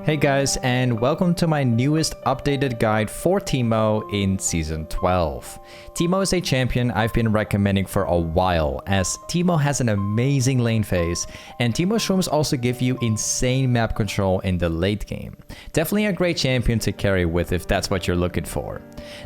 Hey guys, and welcome to my newest updated guide for Teemo in Season 12. Teemo is a champion I've been recommending for a while, as Teemo has an amazing lane phase, and Teemo shrooms also give you insane map control in the late game. Definitely a great champion to carry with if that's what you're looking for.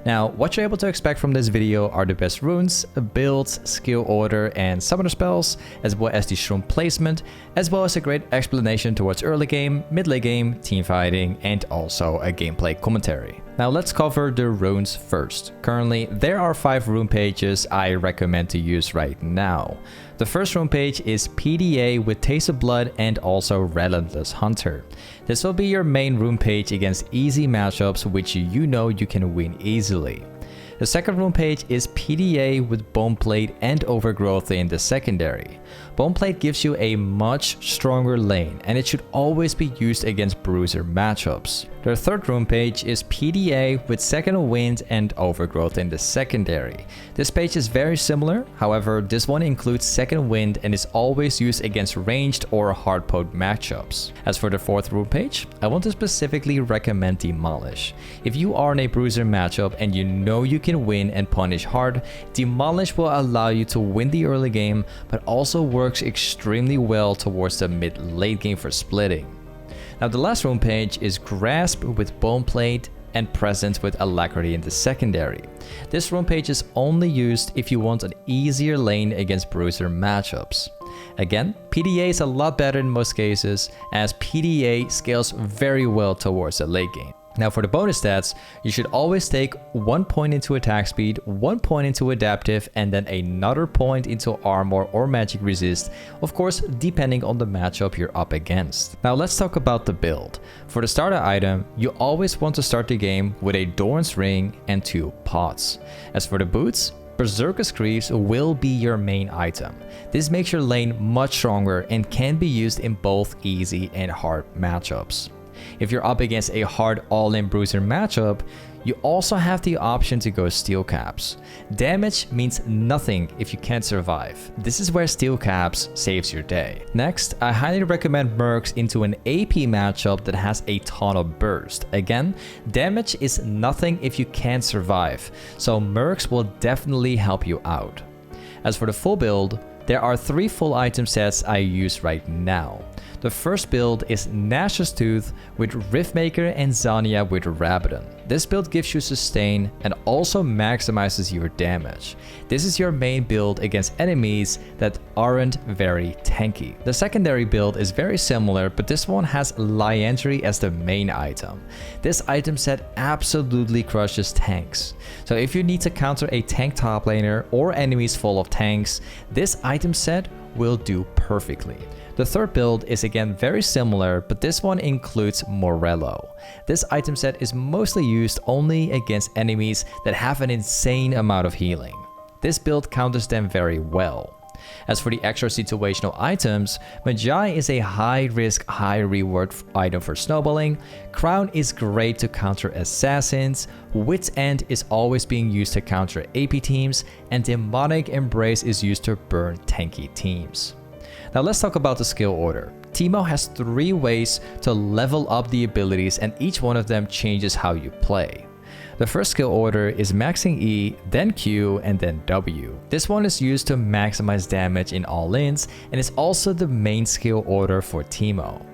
Now, what you're able to expect from this video are the best runes, builds, skill order, and summoner spells, as well as the shroom placement, as well as a great explanation towards early game, mid late game, team fighting, and also a gameplay commentary. Now let's cover the runes first. Currently, there are 5 rune pages I recommend to use right now. The first rune page is PDA with Taste of Blood and also Relentless Hunter. This will be your main rune page against easy matchups which you know you can win easily. The second rune page is PDA with Bone Plate and Overgrowth in the secondary. Bone Plate gives you a much stronger lane, and it should always be used against bruiser matchups. The third rune page is PDA with Second Wind and Overgrowth in the secondary. This page is very similar, however this one includes Second Wind and is always used against ranged or hardpoint matchups. As for the fourth rune page, I want to specifically recommend Demolish. If you are in a bruiser matchup and you know you can win and punish hard, Demolish will allow you to win the early game, but also works extremely well towards the mid-late game for splitting. Now the last rune page is Grasp with Bone Plate and Presence with Alacrity in the secondary. This rune page is only used if you want an easier lane against bruiser matchups. Again, PDA is a lot better in most cases, as PDA scales very well towards the late game. Now for the bonus stats, you should always take 1 point into attack speed, 1 point into adaptive, and then another point into armor or magic resist, of course depending on the matchup you're up against. Now let's talk about the build. For the starter item, you always want to start the game with a Doran's Ring and 2 pots. As for the boots, Berserker's Greaves will be your main item. This makes your lane much stronger and can be used in both easy and hard matchups. If you're up against a hard all-in bruiser matchup, you also have the option to go Steel Caps. Damage means nothing if you can't survive. This is where Steel Caps saves your day. Next, I highly recommend Mercs into an AP matchup that has a ton of burst. Again, damage is nothing if you can't survive, so Mercs will definitely help you out. As for the full build, there are 3 full item sets I use right now. The first build is Nash's Tooth with Riftmaker and Zania with Rabadon. This build gives you sustain and also maximizes your damage. This is your main build against enemies that aren't very tanky. The secondary build is very similar, but this one has Liandry as the main item. This item set absolutely crushes tanks. So if you need to counter a tank top laner or enemies full of tanks, this item set will do perfectly. The third build is again very similar, but this one includes Morello. This item set is mostly used only against enemies that have an insane amount of healing. This build counters them very well. As for the extra situational items, Magi is a high risk, high reward item for snowballing, Crown is great to counter assassins, Wit's End is always being used to counter AP teams, and Demonic Embrace is used to burn tanky teams. Now let's talk about the skill order. Teemo has 3 ways to level up the abilities, and each one of them changes how you play. The first skill order is maxing E, then Q, and then W. This one is used to maximize damage in all lanes, and is also the main skill order for Teemo.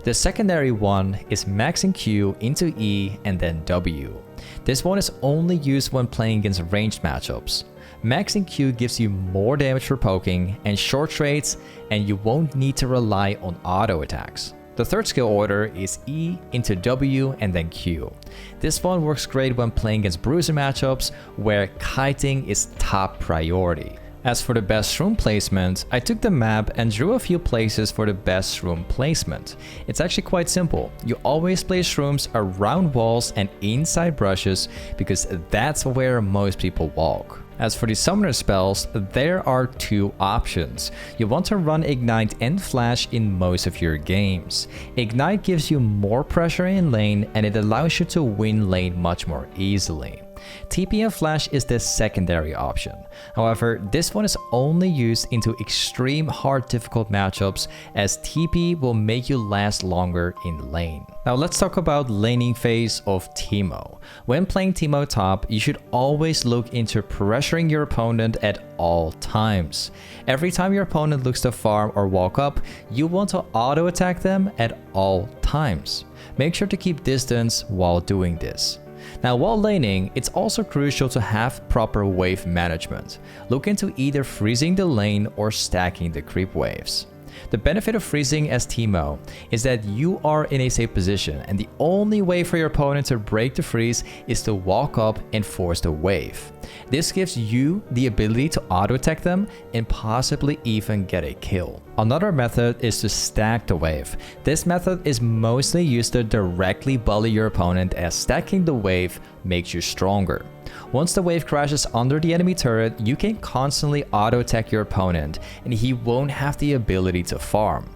The secondary one is maxing Q into E and then W. This one is only used when playing against ranged matchups. Maxing Q gives you more damage for poking and short trades, and you won't need to rely on auto attacks. The third skill order is E into W and then Q. This one works great when playing against bruiser matchups where kiting is top priority. As for the best shroom placement, I took the map and drew a few places for the best shroom placement. It's actually quite simple. You always place shrooms around walls and inside brushes because that's where most people walk. As for the summoner spells, there are 2 options. You want to run Ignite and Flash in most of your games. Ignite gives you more pressure in lane and it allows you to win lane much more easily. TP and Flash is the secondary option. However, this one is only used into extreme hard difficult matchups, as TP will make you last longer in lane. Now let's talk about laning phase of Teemo. When playing Teemo top, you should always look into pressuring your opponent at all times. Every time your opponent looks to farm or walk up, you want to auto attack them at all times. Make sure to keep distance while doing this. Now, while laning, it's also crucial to have proper wave management. Look into either freezing the lane or stacking the creep waves. The benefit of freezing as Teemo is that you are in a safe position, and the only way for your opponent to break the freeze is to walk up and force the wave. This gives you the ability to auto attack them and possibly even get a kill. Another method is to stack the wave. This method is mostly used to directly bully your opponent, as stacking the wave makes you stronger. Once the wave crashes under the enemy turret, you can constantly auto attack your opponent and he won't have the ability to farm.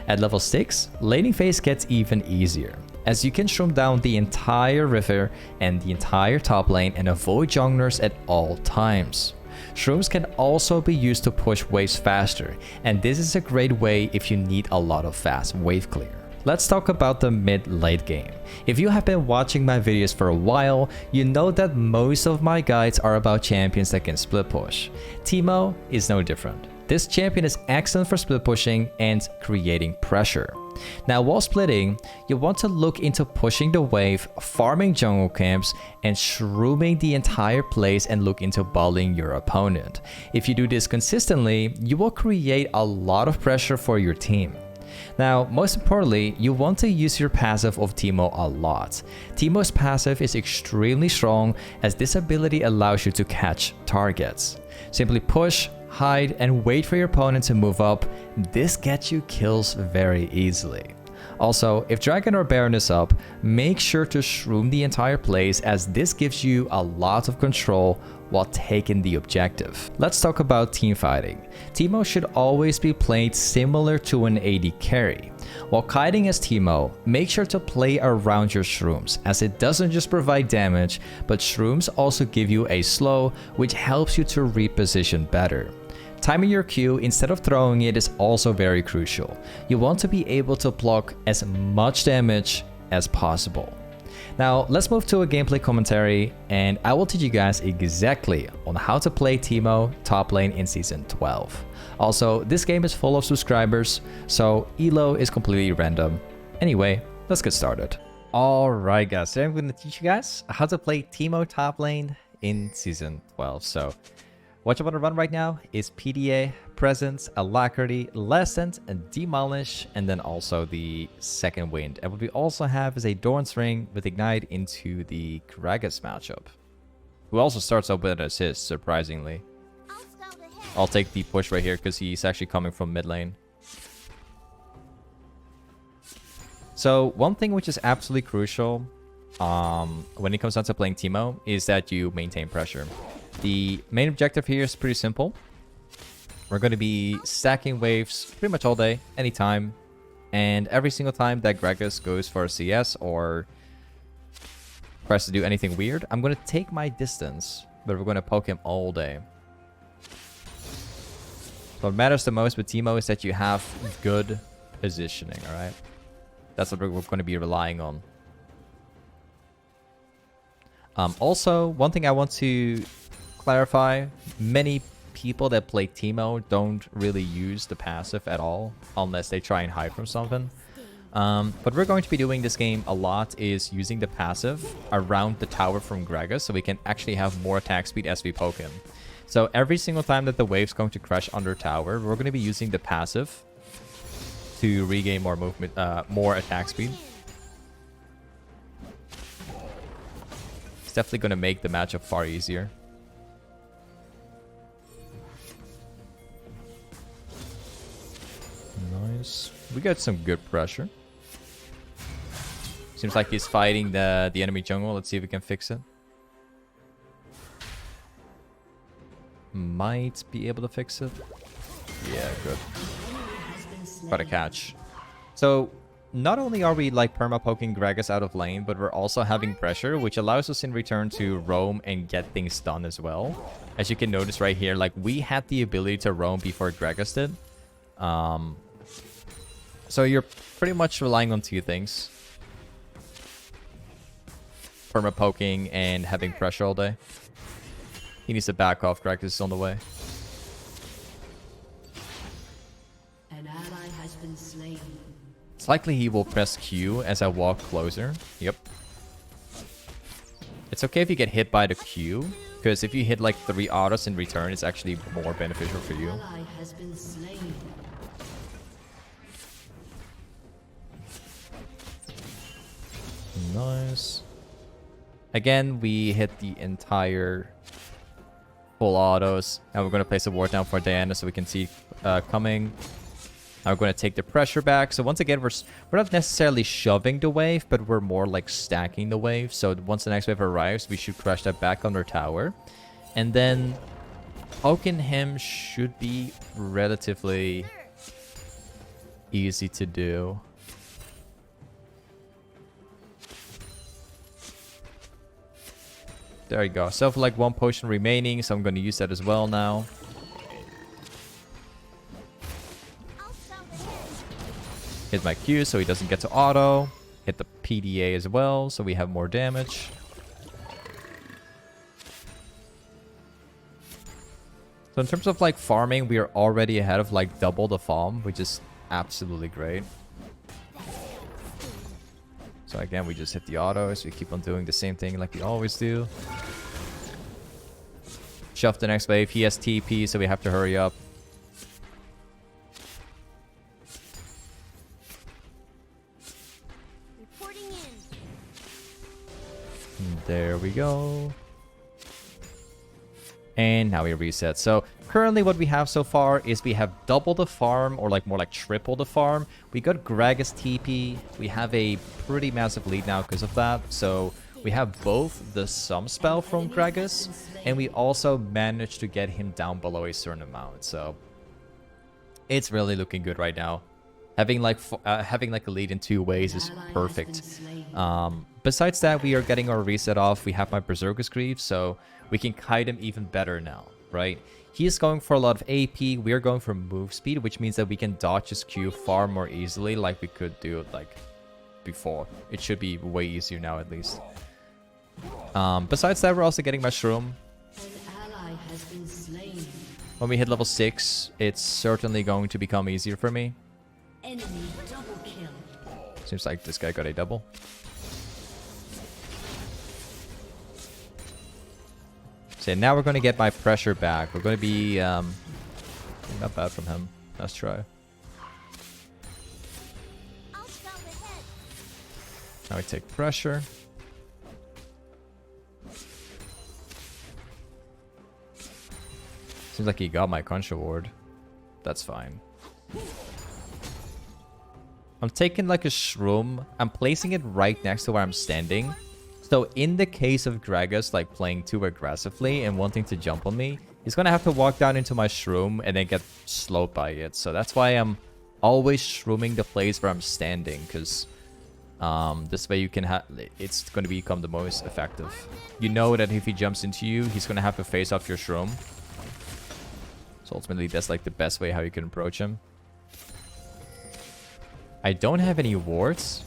At level 6, laning phase gets even easier, as you can shroom down the entire river and the entire top lane and avoid junglers at all times. Shrooms can also be used to push waves faster, and this is a great way if you need a lot of fast wave clear. Let's talk about the mid-late game. If you have been watching my videos for a while, you know that most of my guides are about champions that can split push. Teemo is no different. This champion is excellent for split pushing and creating pressure. Now, while splitting, you want to look into pushing the wave, farming jungle camps, and shrooming the entire place, and look into bullying your opponent. If you do this consistently, you will create a lot of pressure for your team. Now, most importantly, you want to use your passive of Teemo a lot. Teemo's passive is extremely strong, as this ability allows you to catch targets. Simply push, hide, and wait for your opponent to move up. This gets you kills very easily. Also, if Dragon or Baron is up, make sure to shroom the entire place, as this gives you a lot of control while taking the objective. Let's talk about team fighting. Teemo should always be played similar to an AD carry. While kiting as Teemo, make sure to play around your shrooms, as it doesn't just provide damage, but shrooms also give you a slow, which helps you to reposition better. Timing your Q instead of throwing it is also very crucial. You want to be able to block as much damage as possible. Now, let's move to a gameplay commentary, and I will teach you guys exactly on how to play Teemo top lane in Season 12. Also, this game is full of subscribers, so elo is completely random. Anyway, let's get started. Alright guys, today I'm going to teach you guys how to play Teemo top lane in Season 12. So, what you want to run right now is PDA, Presence, Alacrity, Lessened, and Demolish, and then also the Second Wind. And what we also have is a Doran's Ring with Ignite into the Gragas matchup, who also starts up with an assist, surprisingly. I'll take the push right here because he's actually coming from mid lane. So one thing which is absolutely crucial when it comes down to playing Teemo is that you maintain pressure. The main objective here is pretty simple. We're going to be stacking waves pretty much all day, anytime. And every single time that Gragas goes for a CS or tries to do anything weird, I'm going to take my distance, but we're going to poke him all day. So what matters the most with Teemo is that you have good positioning, alright? That's what we're going to be relying on. Also, one thing I want to clarify, many people that play Teemo don't really use the passive at all unless they try and hide from something. What we're going to be doing this game a lot is using the passive around the tower from Gragas, so we can actually have more attack speed as we poke him. So every single time that the wave's going to crash under tower, we're going to be using the passive to regain more movement, more attack speed. It's definitely going to make the matchup far easier. Nice. We got some good pressure. Seems like he's fighting the enemy jungle. Let's see if we can fix it. Might be able to fix it. Yeah, good. Got a catch. So not only are we like perma-poking Gragas out of lane, but we're also having pressure, which allows us in return to roam and get things done as well. As you can notice right here, like we had the ability to roam before Gragas did. So you're pretty much relying on two things. Perma-poking and having pressure all day. He needs to back off. Gragas is on the way. An ally has been slain. It's likely he will press Q as I walk closer. Yep. It's okay if you get hit by the Q, because if you hit like 3 autos in return, it's actually more beneficial for you. Ally has been slain. Nice. Again, we hit the entire full autos. Now we're going to place a ward down for Diana so we can see coming. Now we're going to take the pressure back. So once again, we're not necessarily shoving the wave, but we're more like stacking the wave. So once the next wave arrives, we should crush that back on their tower. And then poking him should be relatively easy to do. There you go. So I have like 1 potion remaining, so I'm going to use that as well now. Hit my Q so he doesn't get to auto. Hit the PDA as well so we have more damage. So in terms of like farming, we are already ahead of like double the farm, which is absolutely great. So again, we just hit the autos. We keep on doing the same thing like we always do. Shove the next wave. He has TP, so we have to hurry up. Reporting in. There we go. And now we reset. So currently what we have so far is we have double the farm, or like more like triple the farm. We got Gragas TP. We have a pretty massive lead now because of that. So we have both the Sum spell from Gragas, and we also managed to get him down below a certain amount. So it's really looking good right now. Having like a lead in 2 ways is perfect. Besides that, we are getting our reset off. We have my Berserker's Greaves, so we can kite him even better now, right? He is going for a lot of AP. We are going for move speed, which means that we can dodge his Q far more easily like we could do it like before. It should be way easier now at least. Besides that, we're also getting Mushroom. An ally has been slain. When we hit level 6, it's certainly going to become easier for me. Enemy double kill. Seems like this guy got a double. So now we're going to get my pressure back. We're going to be not bad from him. Let's try. Now we take pressure. Seems like he got my Contra Ward. That's fine. I'm taking like a shroom. I'm placing it right next to where I'm standing. So in the case of Gragas like playing too aggressively and wanting to jump on me, he's gonna have to walk down into my shroom and then get slowed by it. So that's why I'm always shrooming the place where I'm standing, because this way you can have it's gonna become the most effective. You know that if he jumps into you, he's gonna have to face off your shroom. So ultimately that's like the best way how you can approach him. I don't have any wards,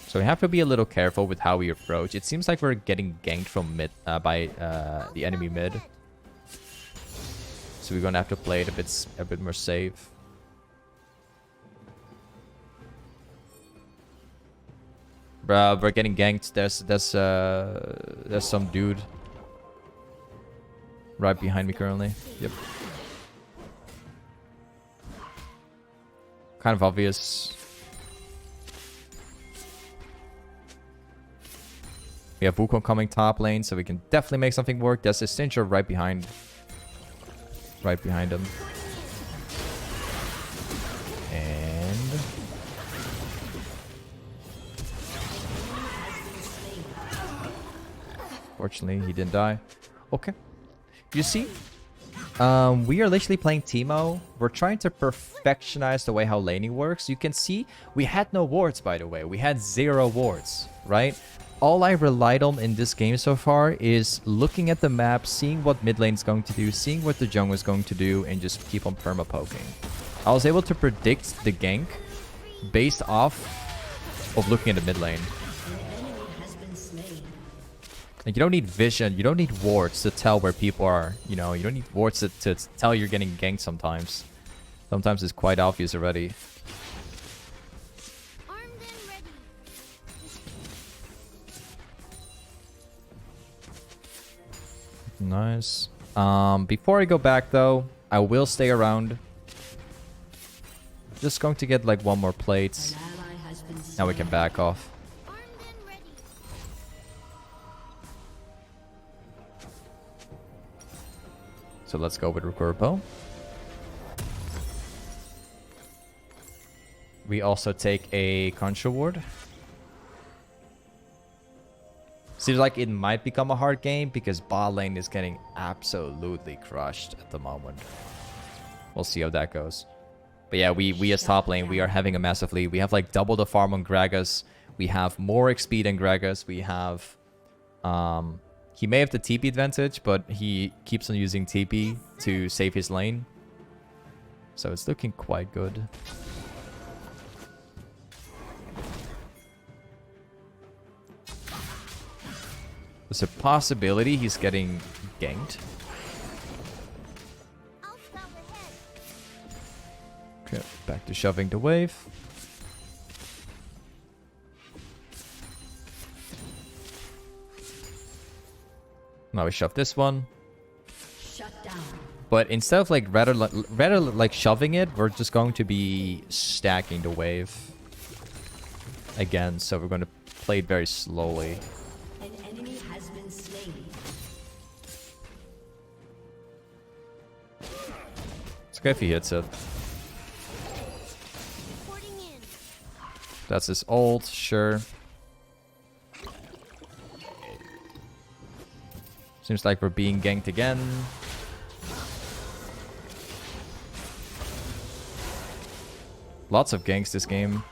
so we have to be a little careful with how we approach. It seems like we're getting ganked from mid by the enemy mid, so we're gonna have to play it a bit more safe. Bruh, we're getting ganked. There's some dude right behind me currently. Yep. Kind of obvious. We have Wukong coming top lane, so we can definitely make something work. There's a Stinger right behind him. And fortunately, he didn't die. Okay. You see, We are literally playing Teemo. We're trying to perfectionize the way how laning works. You can see we had no wards, by the way. We had 0 wards, right? All I relied on in this game so far is looking at the map, seeing what mid lane is going to do, seeing what the jungle is going to do, and just keep on perma-poking. I was able to predict the gank based off of looking at the mid lane. Like, you don't need vision, you don't need wards to tell where people are, you know, you don't need wards to tell you're getting ganked sometimes. Sometimes it's quite obvious already. Armed and ready. Nice. Before I go back though, I will stay around. Just going to get like one more plate. An ally has been slain. Now we can back off. Armed and ready. So let's go with Rukurpo. We also take a Contra Ward. Seems like it might become a hard game because bot lane is getting absolutely crushed at the moment. We'll see how that goes. But yeah, we as top lane, we are having a massive lead. We have like double the farm on Gragas. We have more XP than Gragas. We have... he may have the TP advantage, but he keeps on using TP to save his lane. So it's looking quite good. There's a possibility he's getting ganked. I'll scout ahead. Okay, back to shoving the wave. Now we shove this one. Shut down. But instead of like rather like shoving it, we're just going to be stacking the wave again. So we're going to play it very slowly. An enemy has been slain. It's okay if he hits it. Reporting in. That's his ult, sure. Seems like we're being ganked again. Lots of ganks this game.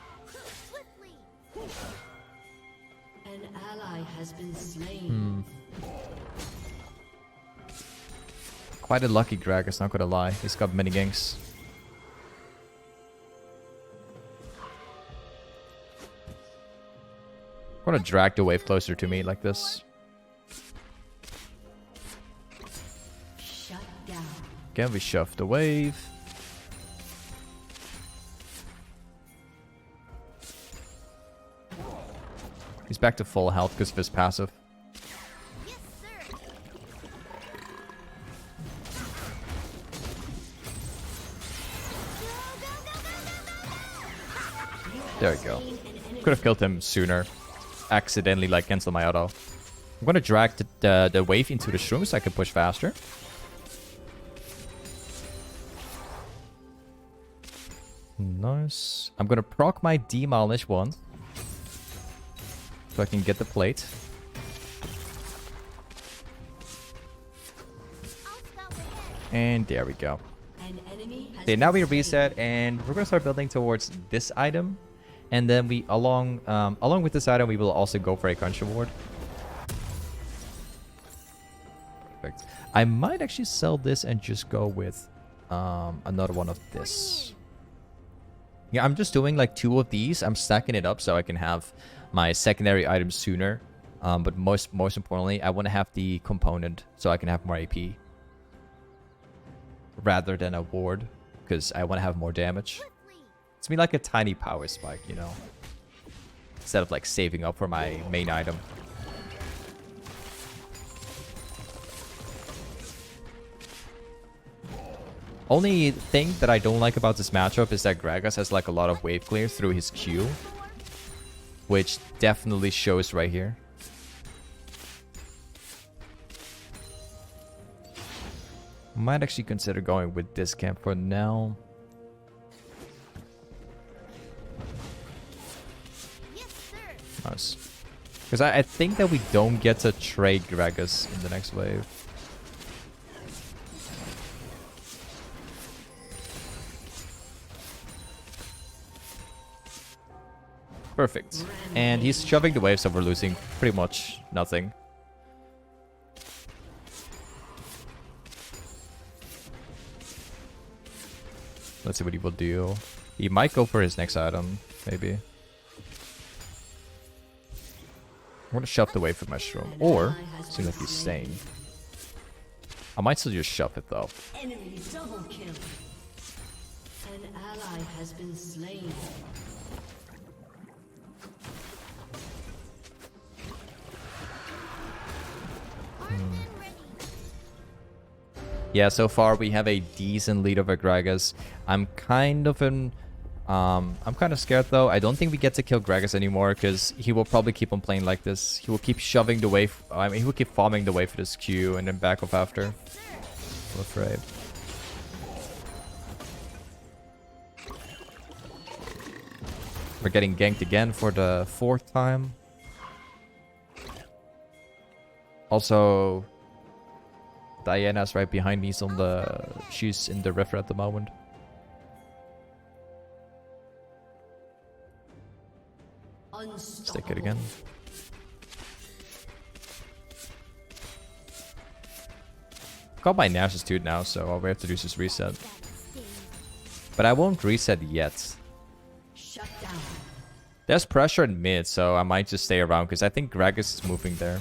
Swiftly. An ally has been slain. Quite a lucky Gragas, not gonna lie. He's got many ganks. I'm gonna drag the wave closer to me like this. Shut down. Again, we shove the wave. He's back to full health because of his passive. Yes, sir. There we go. Could have killed him sooner. Accidentally, like, cancel my auto. I'm gonna drag the wave into the shroom so I can push faster. Nice. I'm gonna proc my demolish one. So I can get the plate. I'll scout ahead. And there we go. An enemy has Okay, now we been reset and we're gonna start building towards this item. And then we along with this item we will also go for a Contra Ward. Perfect. I might actually sell this and just go with another one of this. Yeah, I'm just doing like 2 of these. I'm stacking it up so I can have my secondary items sooner. But most importantly, I want to have the component so I can have more AP. Rather than a ward. Because I want to have more damage. Swiftly. It's me like a tiny power spike, you know. Instead of like saving up for my main item. Only thing that I don't like about this matchup is that Gragas has like a lot of wave clear through his Q. Which definitely shows right here. Might actually consider going with this camp for now. Yes, sir. Nice. Because I think that we don't get to trade Gragas in the next wave. Perfect. And he's shoving the wave, so we're losing pretty much nothing. Let's see what he will do. He might go for his next item, maybe. I'm gonna shove the wave for Mushroom. Or, seems like he's staying. I might still just shove it though. Enemy double kill. An ally has been slain. Yeah, so far we have a decent lead over Gragas. I'm kind of scared though. I don't think we get to kill Gragas anymore because he will probably keep on playing like this. He will keep shoving the wave. I mean, he will keep farming the wave for this Q and then back off after. I'm afraid. We're getting ganked again for the 4th time. Also, Diana's right behind me. She's in the river at the moment. Let's take it again. Got my Nash's too now, so all we have to do is just reset. But I won't reset yet. Shut down. There's pressure in mid, so I might just stay around because I think Gragas is moving there.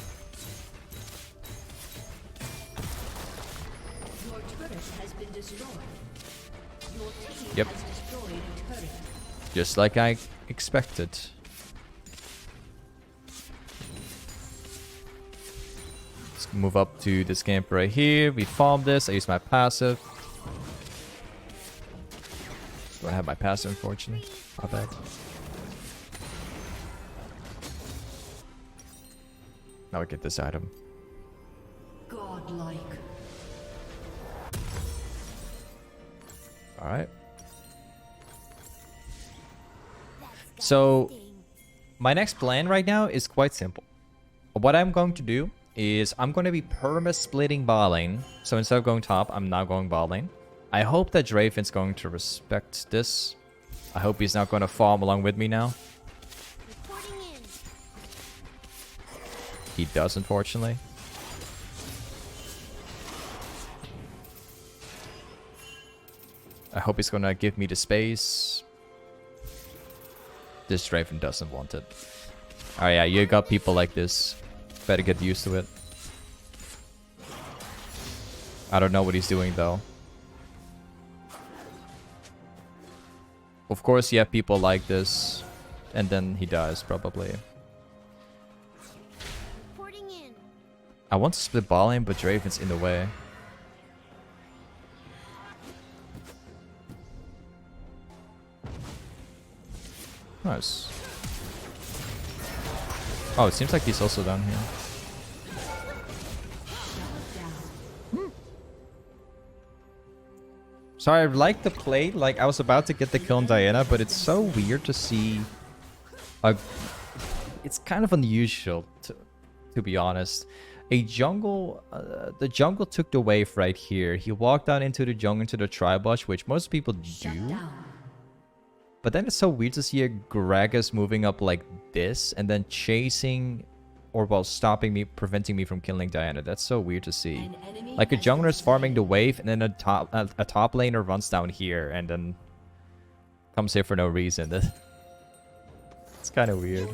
Your turret has been destroyed. Your team Yep. has destroyed a turret. Just like I expected. Let's move up to this camp right here. We farm this. I use my passive. Don't have my passive, unfortunately. My bad. Now we get this item. Godlike. Alright. So, my next plan right now is quite simple. What I'm going to do is I'm going to be perma-splitting bot lane. So instead of going top, I'm now going bot lane. I hope that Draven's going to respect this. I hope he's not going to farm along with me now. He does, unfortunately. I hope he's going to give me the space. This Raven doesn't want it. Oh yeah, you got people like this. Better get used to it. I don't know what he's doing though. Of course you have people like this. And then he dies probably. I want to split ball lane, but Draven's in the way. Nice. Oh, it seems like he's also down here. So I like the play. Like, I was about to get the kill on Diana, but it's so weird to see a... It's kind of unusual, to be honest. A jungle... the jungle took the wave right here. He walked down into the jungle, into the tri-bush, which most people do. But then it's so weird to see a Gragas moving up like this and then chasing or well stopping me, preventing me from killing Diana. That's so weird to see. Like a jungler is farming the wave and then a top laner runs down here and then comes here for no reason. It's kind of weird.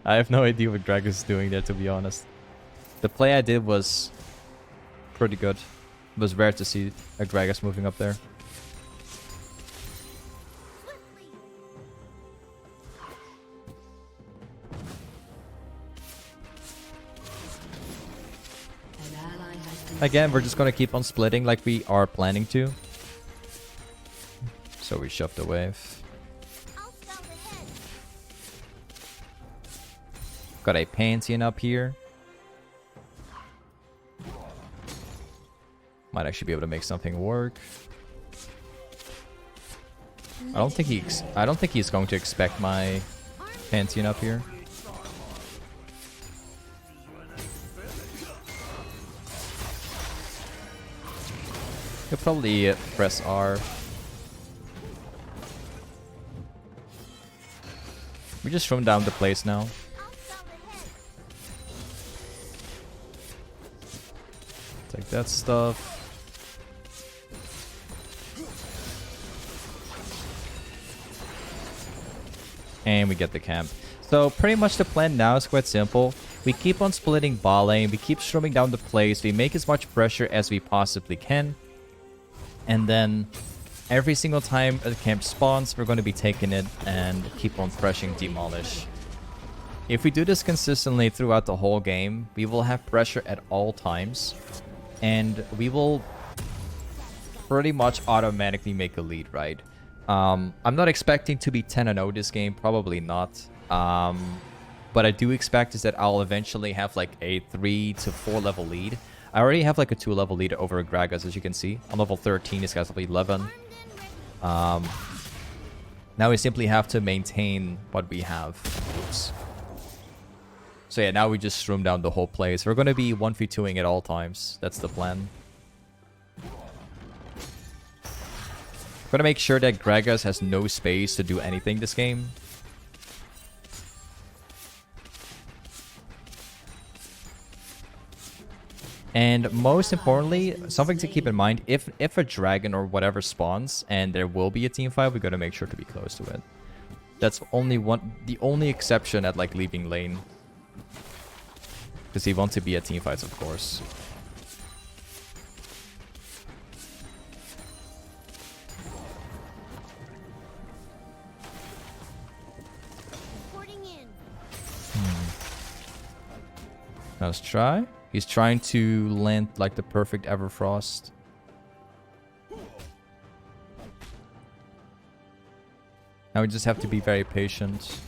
I have no idea what Gragas is doing there, to be honest. The play I did was pretty good. It was rare to see a Gragas moving up there. Again, we're just gonna keep on splitting like we are planning to. So we shove the wave. Got a Pantheon up here. Might actually be able to make something work. I don't think he's going to expect my Pantheon up here. He'll probably press R. We just thrown down the place now. I'll scout ahead. Take that stuff. And we get the camp. So pretty much the plan now is quite simple. We keep on splitting ball lane. We keep streaming down the place. We make as much pressure as we possibly can. And then every single time a camp spawns, we're going to be taking it and keep on pressing demolish. If we do this consistently throughout the whole game, we will have pressure at all times. And we will pretty much automatically make a lead, right? I'm not expecting to be 10-0 this game, probably not. But I do expect is that I'll eventually have like a 3 to 4 level lead. I already have like a 2 level lead over Gragas, as you can see. I'm level 13, this guy's level 11. Now we simply have to maintain what we have. Oops. So yeah, now we just stream down the whole place. We're going to be 1v2ing at all times. That's the plan. Gonna make sure that Gragas has no space to do anything this game. And most importantly, something to keep in mind, if a dragon or whatever spawns and there will be a team fight, we gotta make sure to be close to it. That's the only exception at like leaving lane. Because he wants to be at team fights, of course. Reporting in. Let's try. He's trying to land like the perfect Everfrost. Now we just have to be very patient.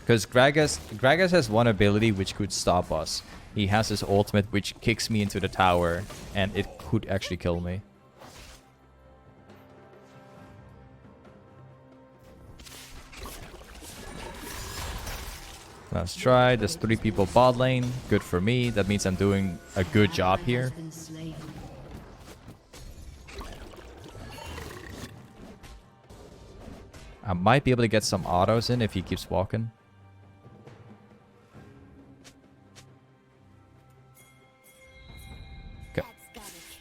Because Gragas has one ability which could stop us. He has his ultimate which kicks me into the tower and it could actually kill me. Let's try. There's 3 people bot lane. Good for me. That means I'm doing a good job here. I might be able to get some autos in if he keeps walking. Okay.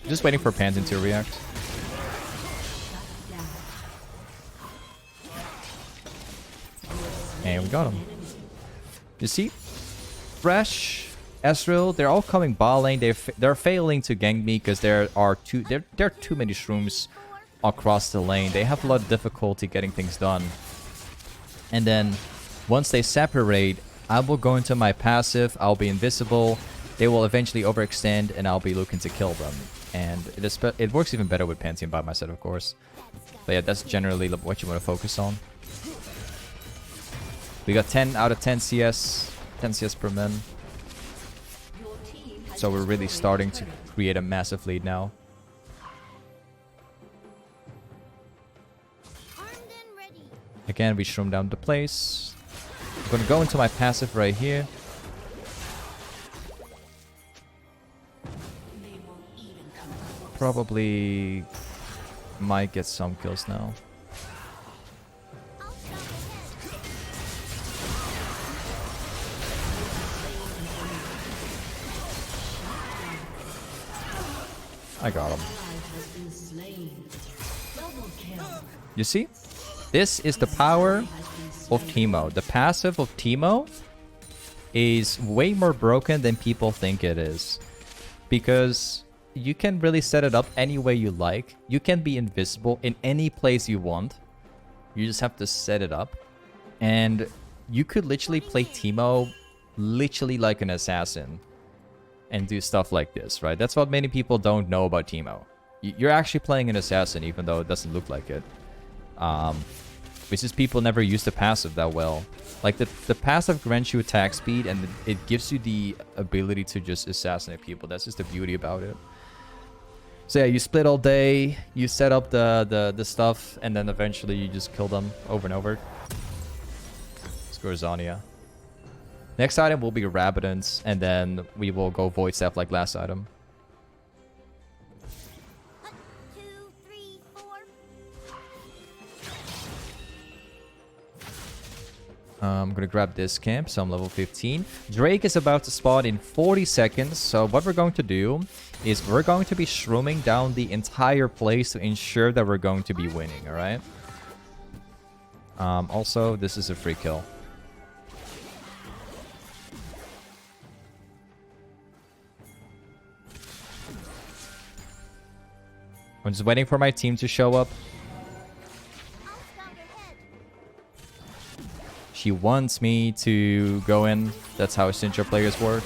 Just waiting for Pantheon to react. And we got him. You see? Fresh, Ezreal, they're all coming bot lane. They're failing to gank me because there are too many shrooms across the lane. They have a lot of difficulty getting things done. And then once they separate, I will go into my passive. I'll be invisible. They will eventually overextend and I'll be looking to kill them. And it works even better with Pantheon by my side, of course. But yeah, that's generally what you want to focus on. We got 10 out of 10 CS. 10 CS per min. So we're really starting to create a massive lead now. Again, we shroom down the place. I'm gonna go into my passive right here. Probably might get some kills now. I got him. You see? This is the power of Teemo. The passive of Teemo is way more broken than people think it is. Because you can really set it up any way you like. You can be invisible in any place you want. You just have to set it up. And you could literally play Teemo literally like an assassin. And do stuff like this, right? That's what many people don't know about Teemo. You're actually playing an assassin, even though it doesn't look like it. Which is people never use the passive that well. Like the passive grants you attack speed, and it gives you the ability to just assassinate people. That's just the beauty about it. So yeah, you split all day, you set up the stuff, and then eventually you just kill them over and over. Score Zania. Next item will be Rabidance, and then we will go Void Staff like last item. 1, 2, 3, 4. I'm gonna grab this camp, so I'm level 15. Drake is about to spawn in 40 seconds, so what we're going to do is we're going to be shrooming down the entire place to ensure that we're going to be winning, alright? Also, this is a free kill. I'm just waiting for my team to show up. I'll scout ahead. She wants me to go in. That's how Syndra players work.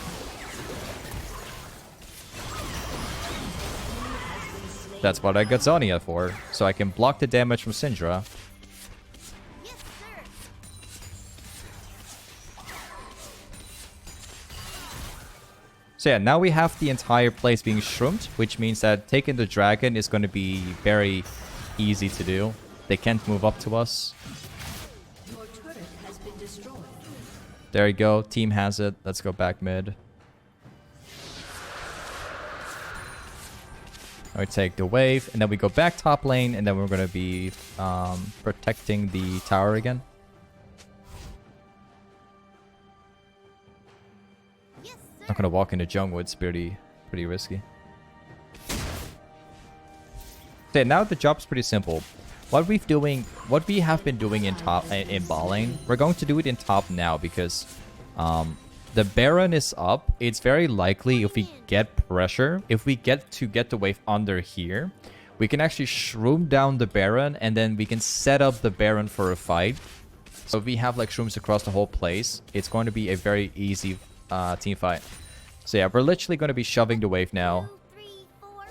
That's what I got Zonia for, so I can block the damage from Syndra. Yes, sir. So yeah, now we have the entire place being shroomed, which means that taking the dragon is going to be very easy to do. They can't move up to us. Your turret has been destroyed. There you go. Team has it. Let's go back mid. We take the wave, and then we go back top lane, and then we're going to be protecting the tower again. Yes, sir. Not going to walk into jungle. It's pretty risky. Okay, now the job's pretty simple. What we have been doing in bot lane, we're going to do it in top now because the Baron is up. It's very likely if we get pressure, if we get the wave under here, we can actually shroom down the Baron and then we can set up the Baron for a fight. So if we have like shrooms across the whole place, it's going to be a very easy team fight. So yeah, we're literally going to be shoving the wave now. 2, 3, 4.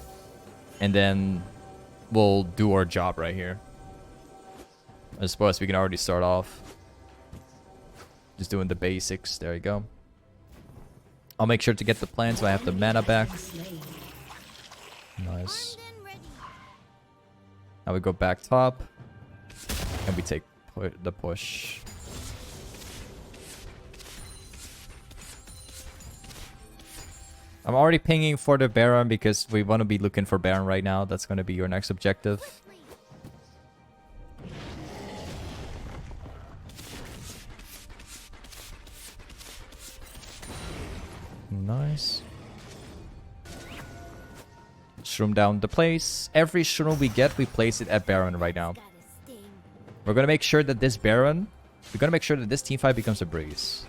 And then we'll do our job right here. I suppose we can already start off. Just doing the basics. There you go. I'll make sure to get the plan so I have the mana back. Nice. Armed and ready. Now we go back top. And we take the push. I'm already pinging for the Baron because we want to be looking for Baron right now. That's going to be your next objective. Nice. Shroom down the place. Every shroom we get, we place it at Baron right now. Got a sting. We're going to make sure that this Baron... We're going to make sure that this teamfight becomes a breeze.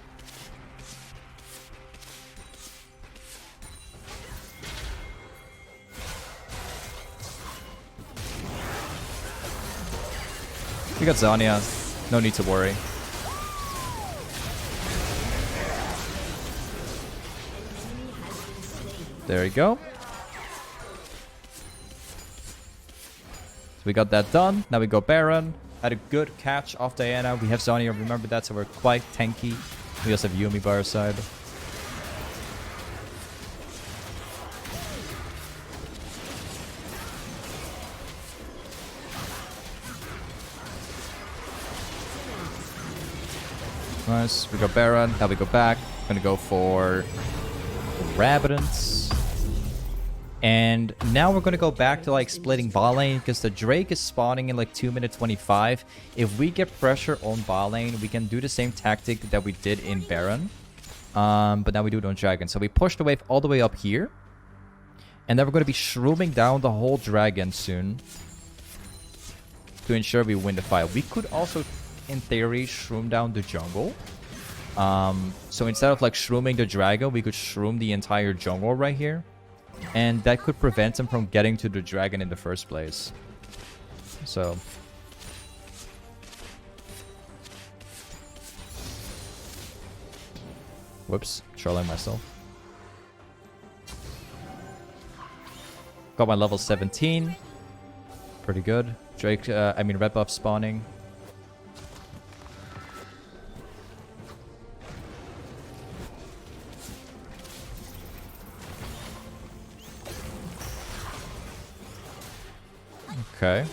We got Zonia. No need to worry. There you go. So we got that done. Now we go Baron. Had a good catch off Diana. We have Zonia. Remember that, so we're quite tanky. We also have Yumi by our side. Nice. We go Baron. Now we go back. Gonna go for Rabidance. And now we're gonna go back to like splitting bot lane because the Drake is spawning in like 2 minutes 25. If we get pressure on bot lane, we can do the same tactic that we did in Baron. But now we do it on Dragon. So we push the wave all the way up here. And then we're gonna be shrooming down the whole Dragon soon to ensure we win the fight. We could also, in theory, shroom down the jungle. So instead of like shrooming the Dragon, we could shroom the entire jungle right here. And that could prevent him from getting to the Dragon in the first place. So... Whoops, trolling myself. Got my level 17. Pretty good. Drake, red buff spawning. Okay.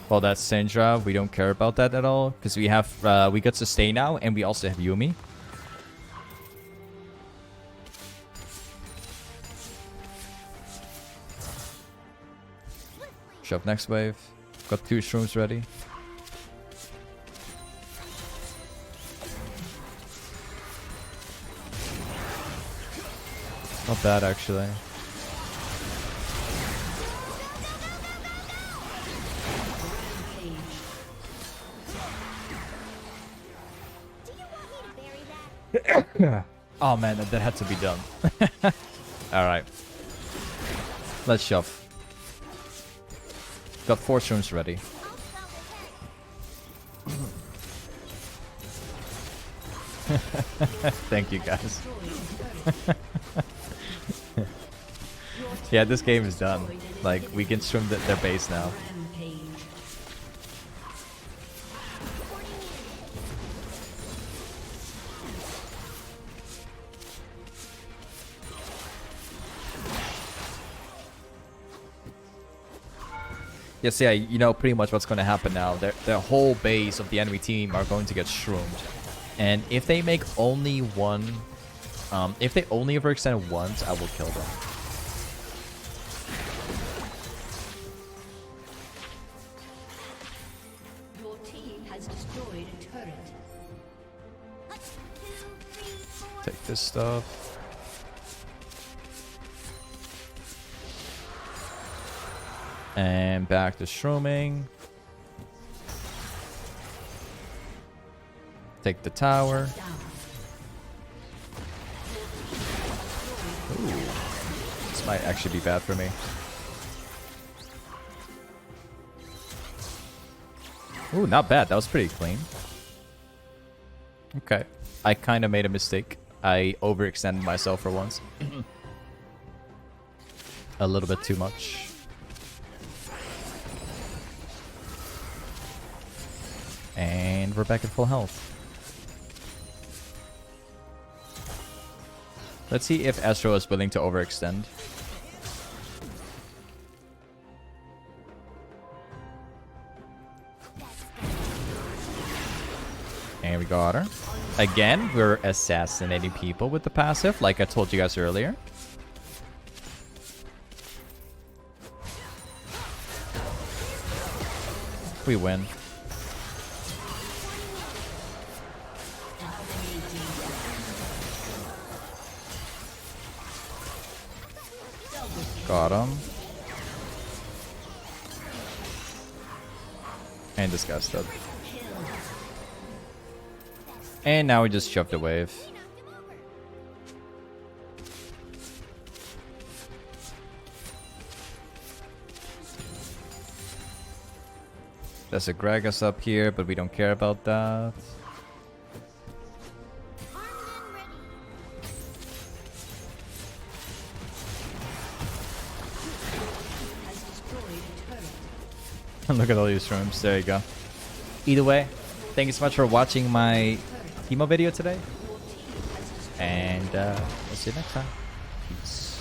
Well, that's Syndra. We don't care about that at all because we have we got sustain now, and we also have Yumi. Shove next wave. Got 2 shrooms ready. Not bad, actually. Do you want me to bury that? Oh man, that had to be done. Alright. Let's shove. Got 4 shrooms ready. Thank you guys. Yeah, this game is done. Like, we can stream their base now. Yes, yeah, you know pretty much what's going to happen now. Their whole base of the enemy team are going to get shroomed. And if they make only one... if they only overextend once, I will kill them. Your team has destroyed a turret. 1, 2, 3, 4. Take this stuff. And back to shrooming. Take the tower. Ooh. This might actually be bad for me. Ooh, not bad. That was pretty clean. Okay. I kind of made a mistake. I overextended myself for once. A little bit too much. And we're back at full health. Let's see if Astro is willing to overextend. And we got her. Again, we're assassinating people with the passive, like I told you guys earlier. We win. Got him. And this guy's dead. And now we just shoved a wave. There's a Gragas up here, but we don't care about that. Look at all these rooms. There you go. Either way, thank you so much for watching my Teemo video today. And we'll see you next time. Peace.